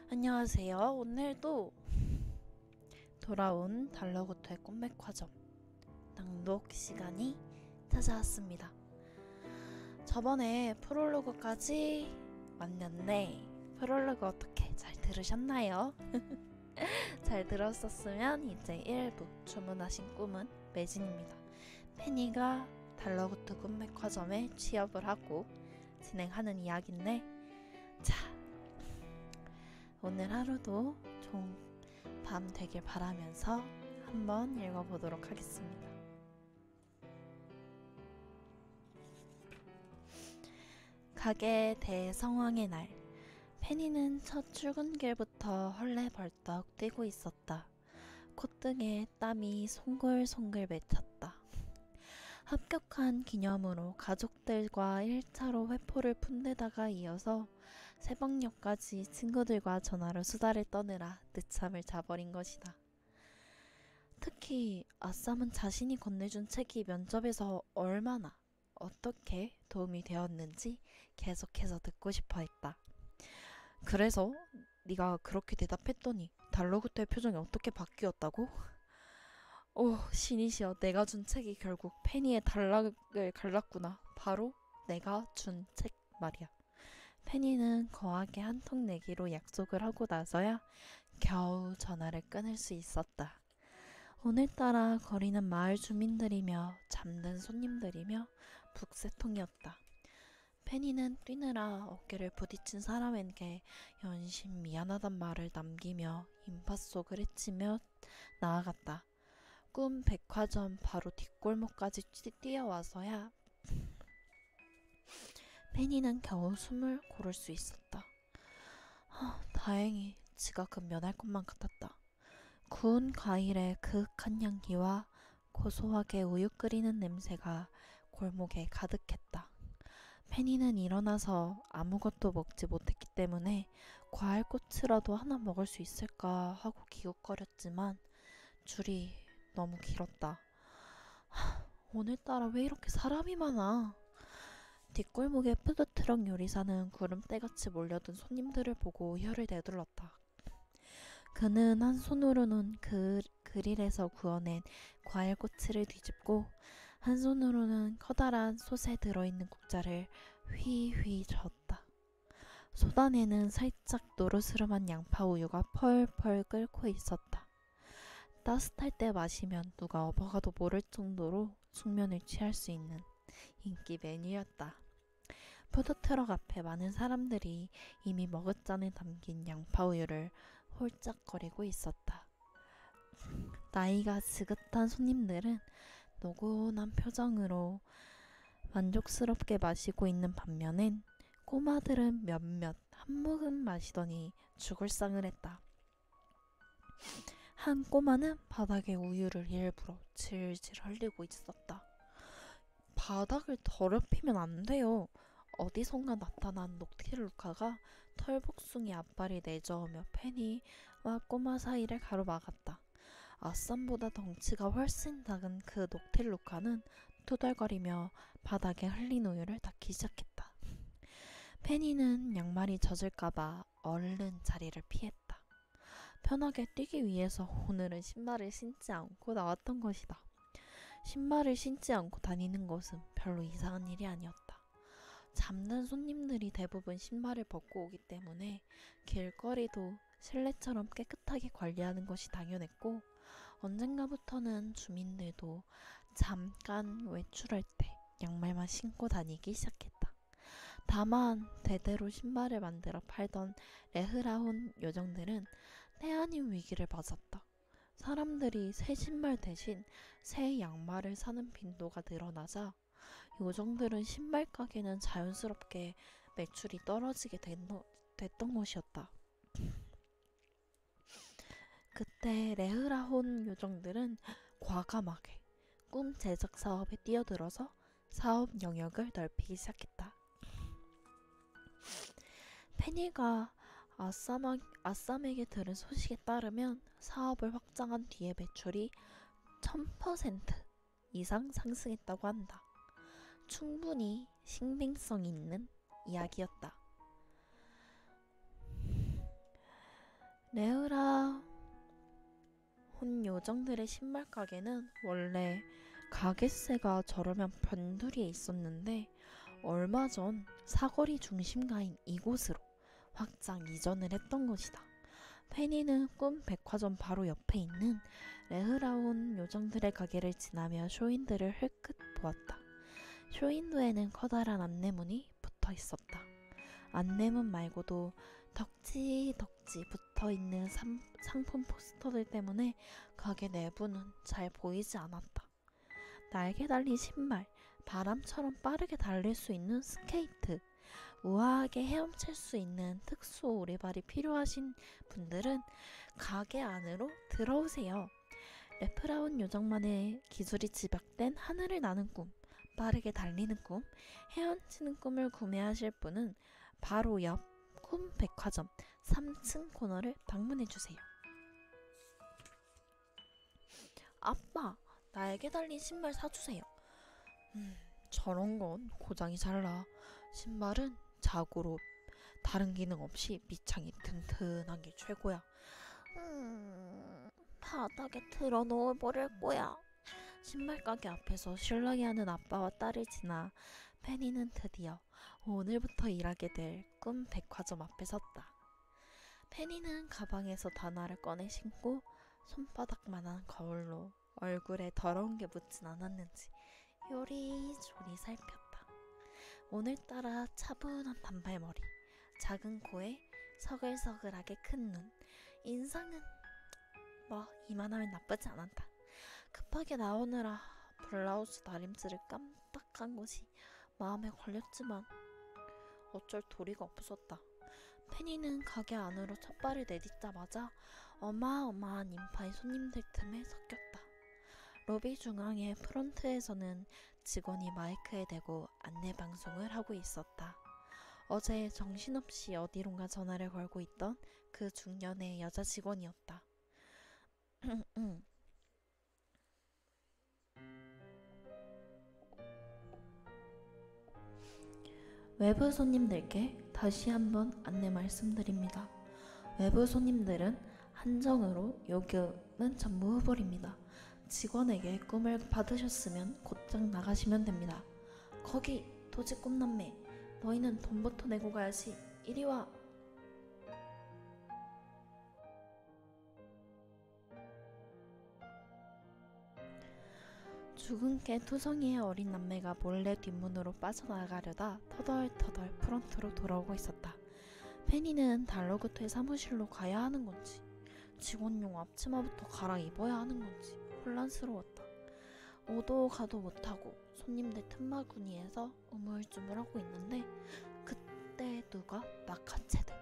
안녕하세요. 오늘도 돌아온 달러고토의 꿈맥화점 낭독 시간이 찾아왔습니다. 저번에 프롤로그까지 왔는데 프롤로그 어떻게 잘 들으셨나요? 잘 들었었으면 이제 1부 주문하신 꿈은 매진입니다. 페니가 달러고토 꿈맥화점에 취업을 하고 진행하는 이야기인데, 자, 오늘 하루도 좋은 밤 되길 바라면서 한번 읽어보도록 하겠습니다. 가게 대성황의 날, 페니는 첫 출근길부터 헐레벌떡 뛰고 있었다. 콧등에 땀이 송글송글 맺혔다. 합격한 기념으로 가족들과 1차로 회포를 푼데다가 이어서 새벽녘까지 친구들과 전화로 수다를 떠느라 늦잠을 자버린 것이다. 특히 아쌈은 자신이 건네준 책이 면접에서 얼마나 어떻게 도움이 되었는지 계속해서 듣고 싶어 했다. 그래서 네가 그렇게 대답했더니 달러그때의 표정이 어떻게 바뀌었다고? 오, 신이시여, 내가 준 책이 결국 페니의 단락을 갈랐구나. 바로 내가 준 책 말이야. 페니는 거하게 한턱 내기로 약속을 하고 나서야 겨우 전화를 끊을 수 있었다. 오늘따라 거리는 마을 주민들이며 잠든 손님들이며 북새통이었다. 페니는 뛰느라 어깨를 부딪힌 사람에게 연신 미안하단 말을 남기며 인파 속을 헤치며 나아갔다. 꿈 백화점 바로 뒷골목까지 뛰어와서야 페니는 겨우 숨을 고를 수 있었다. 다행히 지각은 면할 것만 같았다. 구운 과일의 그윽한 향기와 고소하게 우유 끓이는 냄새가 골목에 가득했다. 페니는 일어나서 아무것도 먹지 못했기 때문에 과일꼬치라도 하나 먹을 수 있을까 하고 기웃거렸지만 줄이 너무 길었다. 오늘따라 왜 이렇게 사람이 많아? 뒷골목의 푸드트럭 요리사는 구름대같이 몰려든 손님들을 보고 혀를 내둘렀다. 그는 한 손으로는 그릴에서 구워낸 과일꼬치를 뒤집고 한 손으로는 커다란 솥에 들어있는 국자를 휘휘 저었다. 솥 안에는 살짝 노르스름한 양파 우유가 펄펄 끓고 있었다. 따뜻할 때 마시면 누가 업어가도 모를 정도로 숙면을 취할 수 있는 인기 메뉴였다. 푸드트럭 앞에 많은 사람들이 이미 머그잔에 담긴 양파우유를 홀짝거리고 있었다. 나이가 지긋한 손님들은 노곤한 표정으로 만족스럽게 마시고 있는 반면엔 꼬마들은 몇몇 한 모금 마시더니 죽을 상을 했다. 한 꼬마는 바닥에 우유를 일부러 질질 흘리고 있었다. 바닥을 더럽히면 안 돼요. 어디선가 나타난 녹티루카가 털복숭이 앞발이 내저으며 페니와 꼬마 사이를 가로막았다. 아쌈보다 덩치가 훨씬 작은 그 녹틸루카는 투덜거리며 바닥에 흘린 우유를 닦기 시작했다. 페니는 양말이 젖을까봐 얼른 자리를 피했다. 편하게 뛰기 위해서 오늘은 신발을 신지 않고 나왔던 것이다. 신발을 신지 않고 다니는 것은 별로 이상한 일이 아니었다. 잠든 손님들이 대부분 신발을 벗고 오기 때문에 길거리도 실내처럼 깨끗하게 관리하는 것이 당연했고, 언젠가부터는 주민들도 잠깐 외출할 때 양말만 신고 다니기 시작했다. 다만 대대로 신발을 만들어 팔던 레흐라혼 요정들은 때아닌 위기를 맞았다. 사람들이 새 신발 대신 새 양말을 사는 빈도가 늘어나자 요정들은 신발 가게는 자연스럽게 매출이 떨어지게 됐던 것이었다. 그때 레흐라혼 요정들은 과감하게 꿈 제작 사업에 뛰어들어서 사업 영역을 넓히기 시작했다. 페니가 아쌈에게 들은 소식에 따르면 사업을 확장한 뒤에 매출이 1000% 이상 상승했다고 한다. 충분히 신빙성이 있는 이야기였다. 레으라 혼 요정들의 신발 가게는 원래 가게세가 저렴한 변두리에 있었는데 얼마 전 사거리 중심가인 이곳으로 확장 이전을 했던 것이다. 페니는 꿈 백화점 바로 옆에 있는 레흐라운 요정들의 가게를 지나며 쇼윈드를 흘끗 보았다. 쇼윈도에는 커다란 안내문이 붙어 있었다. 안내문 말고도 덕지덕지 붙어있는 상품 포스터들 때문에 가게 내부는 잘 보이지 않았다. 날개 달린 신발, 바람처럼 빠르게 달릴 수 있는 스케이트, 우아하게 헤엄칠 수 있는 특수 오리발이 필요하신 분들은 가게 안으로 들어오세요. 레프라운 요정만의 기술이 집약된 하늘을 나는 꿈, 빠르게 달리는 꿈, 헤엄치는 꿈을 구매하실 분은 바로 옆 꿈 백화점 3층 코너를 방문해주세요. 아빠, 날개 달린 신발 사주세요. 저런 건 고장이 잘 나. 신발은 자고로 다른 기능 없이 밑창이 튼튼한 게 최고야. 바닥에 틀어 놓아버릴 거야. 신발 가게 앞에서 실랑이하는 아빠와 딸을 지나 페니는 드디어 오늘부터 일하게 될 꿈 백화점 앞에 섰다. 페니는 가방에서 단화를 꺼내 신고 손바닥만한 거울로 얼굴에 더러운 게 묻진 않았는지 요리조리 살폈다. 오늘따라 차분한 단발머리, 작은 코에 서글서글하게 큰 눈, 인상은 뭐 이만하면 나쁘지 않았다. 급하게 나오느라 블라우스 다림질을 깜빡한 것이 마음에 걸렸지만 어쩔 도리가 없었다. 페니는 가게 안으로 첫 발을 내딛자마자 어마어마한 인파의 손님들 틈에 섞였다. 로비 중앙의 프론트에서는 직원이 마이크에 대고 안내방송을 하고 있었다. 어제 정신없이 어디론가 전화를 걸고 있던 그 중년의 여자 직원이었다. 외부 손님들께 다시 한번 안내 말씀드립니다. 외부 손님들은 한정으로 요금은 전부 후불입니다. 직원에게 꿈을 받으셨으면 곧장 나가시면 됩니다. 거기 도지 꿈남매, 너희는 돈부터 내고 가야지. 이리 와. 죽은 개 투성이의 어린 남매가 몰래 뒷문으로 빠져나가려다 터덜터덜 프론트로 돌아오고 있었다. 페니는 달러구트의 사무실로 가야 하는 건지 직원용 앞치마부터 갈아입어야 하는 건지 혼란스러웠다. 오도 가도 못하고 손님들 틈바구니에서 우물쭈물하고 있는데 그때 누가 낙하채듯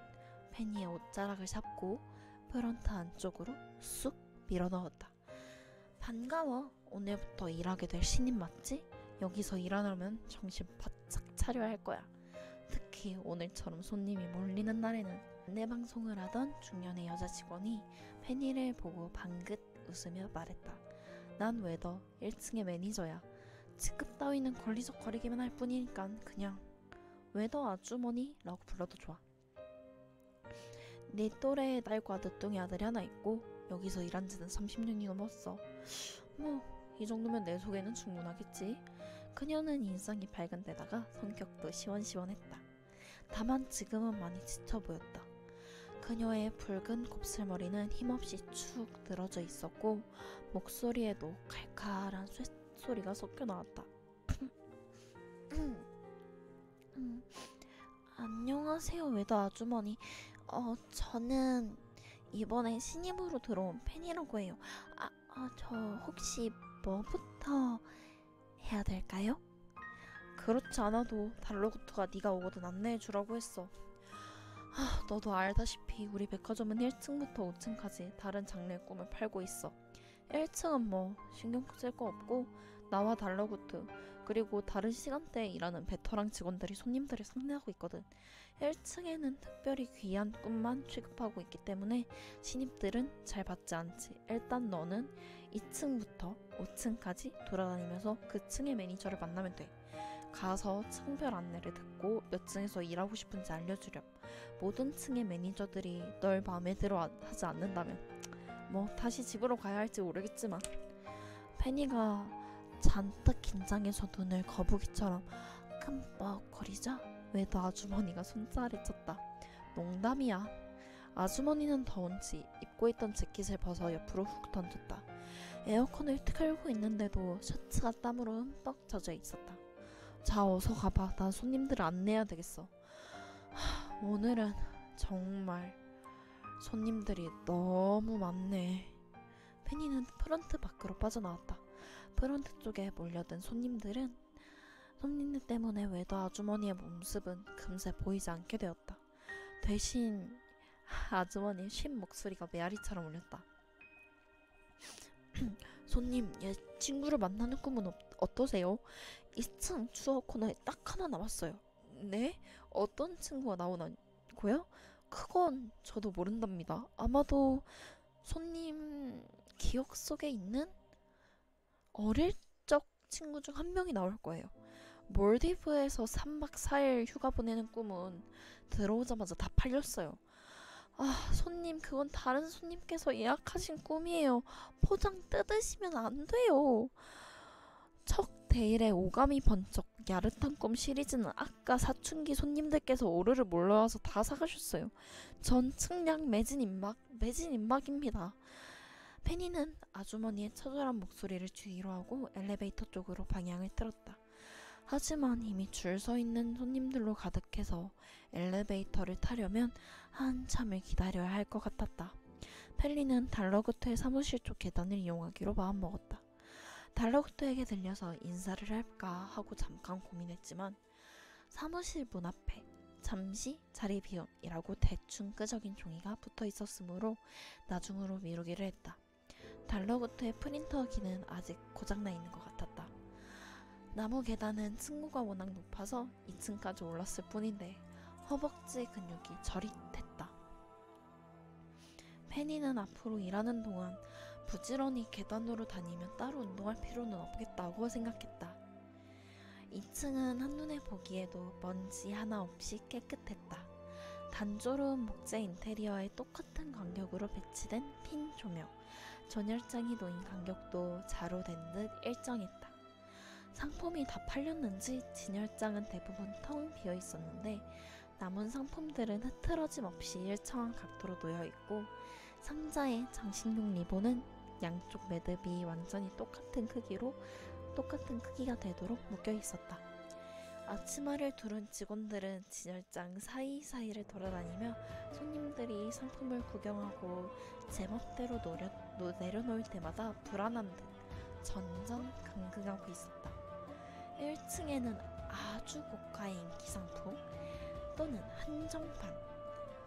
페니의 옷자락을 잡고 프론트 안쪽으로 쑥 밀어넣었다. 반가워. 오늘부터 일하게 될 신입 맞지? 여기서 일하려면 정신 바짝 차려야 할 거야. 특히 오늘처럼 손님이 몰리는 날에는. 안내방송을 하던 중년의 여자 직원이 페니를 보고 방긋 웃으며 말했다. 난 웨더 1층의 매니저야. 직급 따위는 걸리적거리기만 할 뿐이니까 그냥 웨더 아주머니라고 불러도 좋아. 네 또래의 딸과 늦둥이 아들이 하나 있고 여기서 일한 지는 30년이 넘었어. 이 정도면 내 속에는 충분하겠지. 그녀는 인상이 밝은 데다가 성격도 시원시원했다. 다만 지금은 많이 지쳐 보였다. 그녀의 붉은 곱슬머리는 힘없이 축 늘어져 있었고 목소리에도 칼칼한 쇳소리가 섞여 나왔다. 안녕하세요, 웨더 아주머니. 저는 이번에 신입으로 들어온 팬이라고 해요. 저 혹시 뭐부터 해야 될까요? 그렇지 않아도 달러구트가 네가 오거든 안내해주라고 했어. 너도 알다시피 우리 백화점은 1층부터 5층까지 다른 장르의 꿈을 팔고 있어. 1층은 뭐 신경 쓸 거 없고 나와 달러구트 그리고 다른 시간대에 일하는 베테랑 직원들이 손님들을 상대하고 있거든. 1층에는 특별히 귀한 꿈만 취급하고 있기 때문에 신입들은 잘 받지 않지. 일단 너는 2층부터 5층까지 돌아다니면서 그 층의 매니저를 만나면 돼. 가서 층별 안내를 듣고 몇 층에서 일하고 싶은지 알려주렴. 모든 층의 매니저들이 널 마음에 들어 하지 않는다면 뭐 다시 집으로 가야 할지 모르겠지만. 페니가 잔뜩 긴장해서 눈을 거북이처럼 끔뻑거리자 외도 아주머니가 손자를 쳤다. 농담이야. 아주머니는 더운지 입고 있던 재킷을 벗어 옆으로 훅 던졌다. 에어컨을 틀고 있는데도 셔츠가 땀으로 흠뻑 젖어 있었다. 자, 어서 가봐. 난 손님들을 안내해야 되겠어. 오늘은 정말 손님들이 너무 많네. 페니는 프런트 밖으로 빠져나왔다. 프런트 쪽에 몰려든 손님들 때문에 외도 아주머니의 모습은 금세 보이지 않게 되었다. 대신 아주머니의 쉰 목소리가 메아리처럼 울렸다. 손님, 얘 친구를 만나는 꿈은 어떠세요? 2층 추억 코너에 딱 하나 남았어요. 네? 어떤 친구가 나오나고요? 그건 저도 모른답니다. 아마도 손님 기억 속에 있는 어릴 적 친구 중 한 명이 나올 거예요. 몰디브에서 3박 4일 휴가 보내는 꿈은 들어오자마자 다 팔렸어요. 아, 손님, 그건 다른 손님께서 예약하신 꿈이에요. 포장 뜯으시면 안 돼요. 척 데일의 오감이 번쩍 야릇한 꿈 시리즈는 아까 사춘기 손님들께서 오르르 몰려와서 다 사가셨어요. 전 측량 매진 임박입니다. 페니는 아주머니의 처절한 목소리를 주의로 하고 엘리베이터 쪽으로 방향을 틀었다. 하지만 이미 줄 서 있는 손님들로 가득해서 엘리베이터를 타려면 한참을 기다려야 할 것 같았다. 펠리는 달러그트의 사무실 쪽 계단을 이용하기로 마음먹었다. 달러그트에게 들려서 인사를 할까 하고 잠깐 고민했지만 사무실 문 앞에 잠시 자리 비움이라고 대충 끄적인 종이가 붙어 있었으므로 나중으로 미루기를 했다. 달러그트의 프린터 기는 아직 고장나 있는 것 같았다. 나무 계단은 층고가 워낙 높아서 2층까지 올랐을 뿐인데 허벅지 근육이 저릿했다. 페니는 앞으로 일하는 동안 부지런히 계단으로 다니면 따로 운동할 필요는 없겠다고 생각했다. 2층은 한눈에 보기에도 먼지 하나 없이 깨끗했다. 단조로운 목재 인테리어에 똑같은 간격으로 배치된 핀 조명, 전열장이 놓인 간격도 자로 된 듯 일정했다. 상품이 다 팔렸는지 진열장은 대부분 텅 비어 있었는데 남은 상품들은 흐트러짐 없이 일정한 각도로 놓여있고 상자의 장식용 리본은 양쪽 매듭이 완전히 똑같은 크기가 되도록 묶여있었다. 앞치마를 두른 직원들은 진열장 사이사이를 돌아다니며 손님들이 상품을 구경하고 제멋대로 내려놓을 때마다 불안한 듯 전전긍긍하고 있었다. 1층에는 아주 고가의 인기 상품 또는 한정판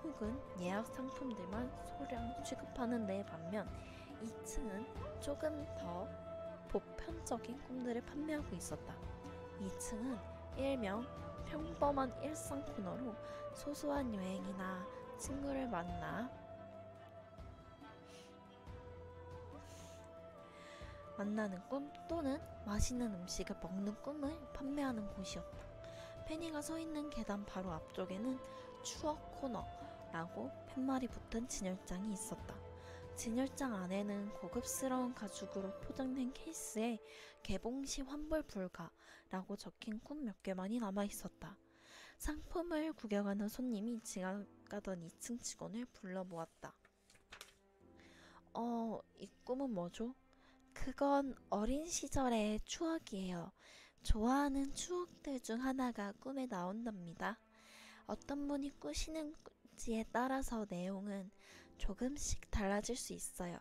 혹은 예약 상품들만 소량 취급하는 데 반면 2층은 조금 더 보편적인 꿈들을 판매하고 있었다. 2층은 일명 평범한 일상 코너로 소소한 여행이나 친구를 만나는 꿈 또는 맛있는 음식을 먹는 꿈을 판매하는 곳이었다. 페니가 서 있는 계단 바로 앞쪽에는 추억 코너라고 팻말이 붙은 진열장이 있었다. 진열장 안에는 고급스러운 가죽으로 포장된 케이스에 개봉시 환불 불가라고 적힌 꿈 몇 개만이 남아있었다. 상품을 구경하는 손님이 지나가던 2층 직원을 불러 모았다. 이 꿈은 뭐죠? 그건 어린 시절의 추억이에요. 좋아하는 추억들 중 하나가 꿈에 나온답니다. 어떤 분이 꾸시는지에 따라서 내용은 조금씩 달라질 수 있어요.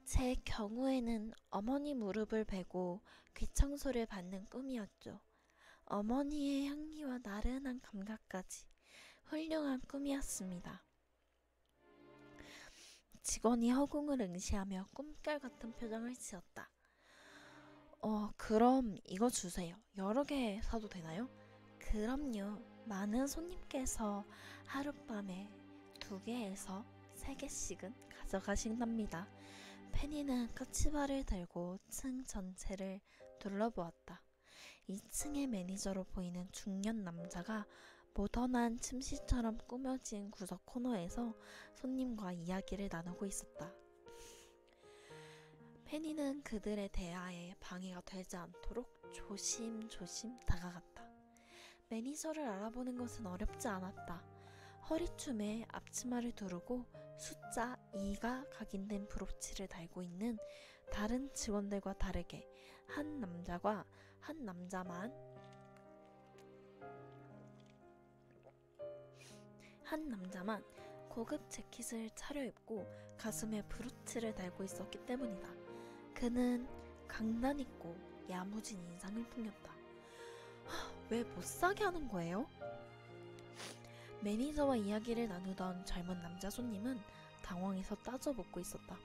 제 경우에는 어머니 무릎을 베고 귀청소를 받는 꿈이었죠. 어머니의 향기와 나른한 감각까지 훌륭한 꿈이었습니다. 직원이 허공을 응시하며 꿈결 같은 표정을 지었다. 그럼 이거 주세요. 여러 개 사도 되나요? 그럼요. 많은 손님께서 하룻밤에 2개에서 3개씩은 가져가신답니다. 페니는 까치발을 들고 층 전체를 둘러보았다. 2층의 매니저로 보이는 중년 남자가 모던한 침실처럼 꾸며진 구석 코너에서 손님과 이야기를 나누고 있었다. 페니는 그들의 대화에 방해가 되지 않도록 조심조심 다가갔다. 매니저를 알아보는 것은 어렵지 않았다. 허리춤에 앞치마를 두르고 숫자 2가 각인된 브로치를 달고 있는 다른 직원들과 다르게 한 남자만 고급 재킷을 차려입고 가슴에 브로치를 달고 있었기 때문이다. 그는 강단있고 야무진 인상을 풍겼다. 왜 못사게 하는 거예요? 매니저와 이야기를 나누던 젊은 남자 손님은 당황해서 따져묻고 있었다.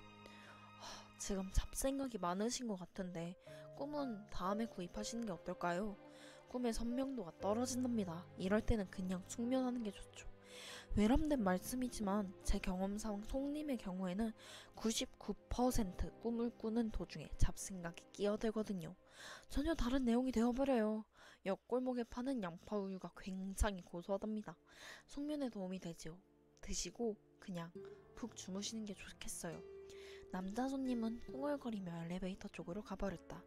지금 잡생각이 많으신 것 같은데 꿈은 다음에 구입하시는 게 어떨까요? 꿈의 선명도가 떨어진답니다. 이럴 때는 그냥 숙면하는 게 좋죠. 외람된 말씀이지만 제 경험상 손님의 경우에는 99% 꿈을 꾸는 도중에 잡생각이 끼어들거든요. 전혀 다른 내용이 되어버려요. 옆골목에 파는 양파우유가 굉장히 고소하답니다. 숙면에 도움이 되지요. 드시고 그냥 푹 주무시는 게 좋겠어요. 남자 손님은 꿍얼거리며 엘리베이터 쪽으로 가버렸다.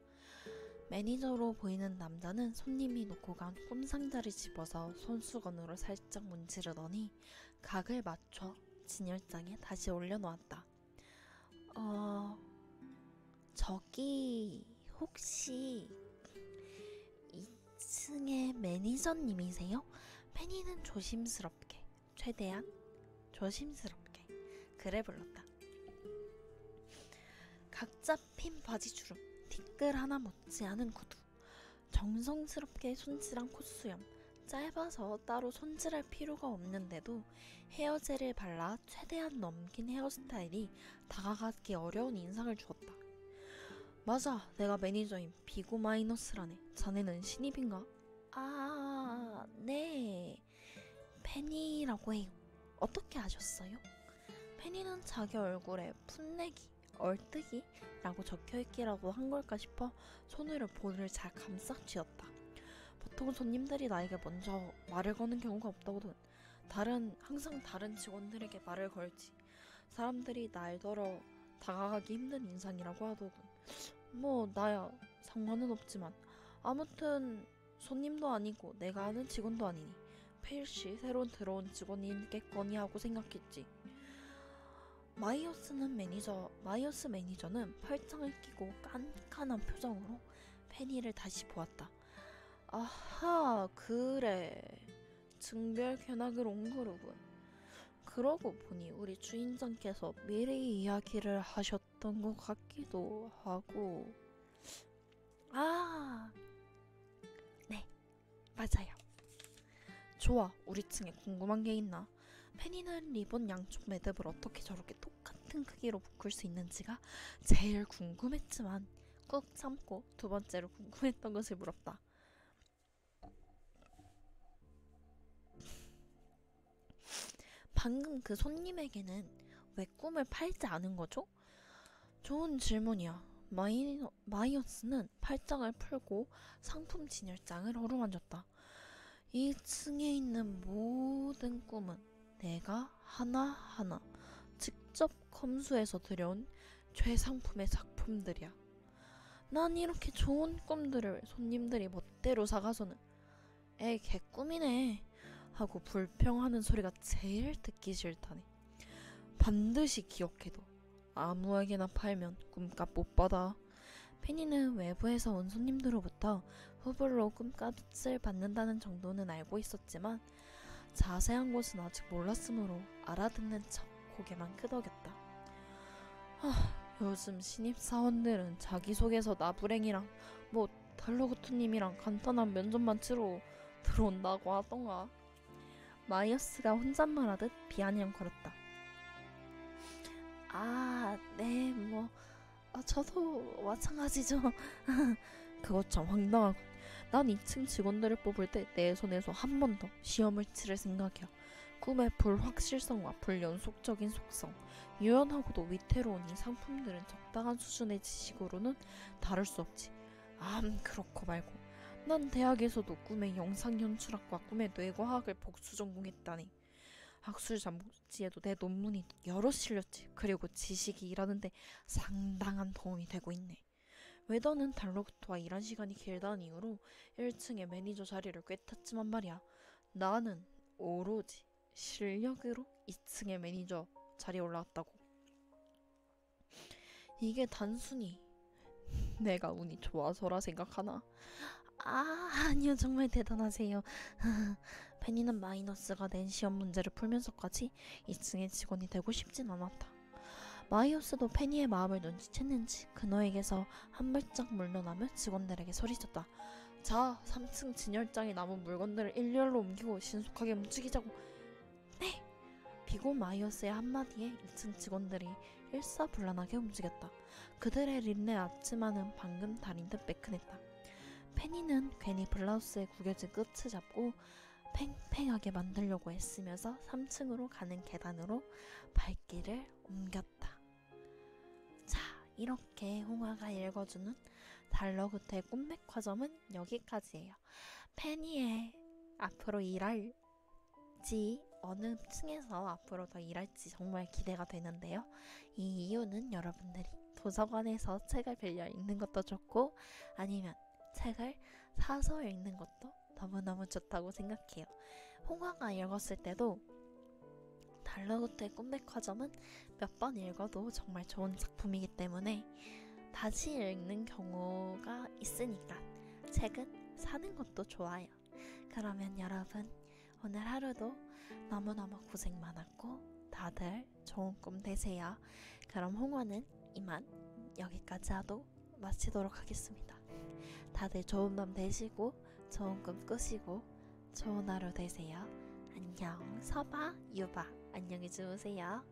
매니저로 보이는 남자는 손님이 놓고 간 꿈상자를 집어서 손수건으로 살짝 문지르더니 각을 맞춰 진열장에 다시 올려놓았다. 저기 혹시 2층의 매니저님이세요? 페니는 조심스럽게, 최대한 조심스럽게 그래 불렀다. 각 잡힌 바지주름, 티끌 하나 못지않은 구두, 정성스럽게 손질한 콧수염, 짧아서 따로 손질할 필요가 없는데도 헤어젤을 발라 최대한 넘긴 헤어스타일이 다가가기 어려운 인상을 주었다. 맞아, 내가 매니저인 비고 마이너스라네. 자네는 신입인가? 아, 네. 페니라고 해요. 어떻게 아셨어요? 페니는 자기 얼굴에 풋내기, 얼뜨기라고 적혀있기라도 한 걸까 싶어 손으로 볼을 잘 감싹 쥐었다. 보통 손님들이 나에게 먼저 말을 거는 경우가 없다거든. 항상 다른 직원들에게 말을 걸지. 사람들이 날더러 다가가기 힘든 인상이라고 하더군. 뭐 나야 상관은 없지만 아무튼 손님도 아니고 내가 아는 직원도 아니니 필시 새로 들어온 직원이겠거니 하고 생각했지. 마이어스 매니저는 팔짱을 끼고 깐깐한 표정으로 페니를 다시 보았다. 아하, 그래. 증별 견학을 온 거로군. 그러고 보니 우리 주인장께서 미리 이야기를 하셨던 것 같기도 하고. 아, 네, 맞아요. 좋아, 우리 층에 궁금한 게 있나? 페니는 리본 양쪽 매듭을 어떻게 저렇게 똑같은 크기로 묶을 수 있는지가 제일 궁금했지만 꾹 참고 두 번째로 궁금했던 것을 물었다. 방금 그 손님에게는 왜 꿈을 팔지 않은 거죠? 좋은 질문이야. 마이어스는 팔짱을 풀고 상품 진열장을 어루만졌다. 2층에 있는 모든 꿈은 내가 하나하나 직접 검수해서 들여온 최상품의 작품들이야. 난 이렇게 좋은 꿈들을 손님들이 멋대로 사가서는 에이 개꿈이네 하고 불평하는 소리가 제일 듣기 싫다네. 반드시 기억해둬. 아무에게나 팔면 꿈값 못 받아. 페니는 외부에서 온 손님들로부터 후불로 꿈값을 받는다는 정도는 알고 있었지만 자세한 것은 아직 몰랐으므로 알아듣는 척 고개만 끄덕였다. 요즘 신입사원들은 자기소개서 나부랭이랑 달러구투님이랑 간단한 면접만 치러 들어온다고 하던가. 마이어스가 혼잣말하듯 비아냥거렸다. 네, 저도 마찬가지죠. 그것 참 황당하군. 난 2층 직원들을 뽑을 때 내 손에서 한 번 더 시험을 치를 생각이야. 꿈의 불확실성과 불연속적인 속성, 유연하고도 위태로운 이 상품들은 적당한 수준의 지식으로는 다룰 수 없지. 그렇고 말고 난 대학에서도 꿈의 영상연출학과 꿈의 뇌과학을 복수 전공했다니. 학술 잡지에도 내 논문이 여러 실렸지. 그리고 지식이 일하는데 상당한 도움이 되고 있네. 웨더는 달로그트와 일한 시간이 길다는 이유로 1층의 매니저 자리를 꿰탔지만 말이야. 나는 오로지 실력으로 2층의 매니저 자리에 올라왔다고. 이게 단순히 내가 운이 좋아서라 생각하나? 아니요, 정말 대단하세요. 페니는 마이너스가 낸 시험 문제를 풀면서까지 2층의 직원이 되고 싶진 않았다. 마이어스도 페니의 마음을 눈치챘는지 그녀에게서 한 발짝 물러나며 직원들에게 소리쳤다. 자, 3층 진열장에 남은 물건들을 일렬로 옮기고 신속하게 움직이자고. 네! 비고 마이어스의 한마디에 2층 직원들이 일사불란하게 움직였다. 그들의 린네 앞치마는 방금 다린 듯 매끈했다. 페니는 괜히 블라우스에 구겨진 끝을 잡고 팽팽하게 만들려고 애쓰면서 3층으로 가는 계단으로 발길을 옮겼다. 자, 이렇게 홍화가 읽어주는 달러그트의 꿈백화점은 여기까지예요. 페니의 앞으로 일할지 어느 층에서 앞으로 더 일할지 정말 기대가 되는데요. 이 이유는 여러분들이 도서관에서 책을 빌려 읽는 것도 좋고 아니면 책을 사서 읽는 것도 너무너무 좋다고 생각해요. 홍화가 읽었을 때도 달러그트의 꿈백화점은 몇 번 읽어도 정말 좋은 작품이기 때문에 다시 읽는 경우가 있으니까 책은 사는 것도 좋아요. 그러면 여러분 오늘 하루도 너무너무 고생 많았고 다들 좋은 꿈 되세요. 그럼 홍화는 이만 여기까지 하도 마치도록 하겠습니다. 다들 좋은 밤 되시고 좋은 꿈 꾸시고 좋은 하루 되세요. 안녕. 서바, 유바 안녕히 주무세요.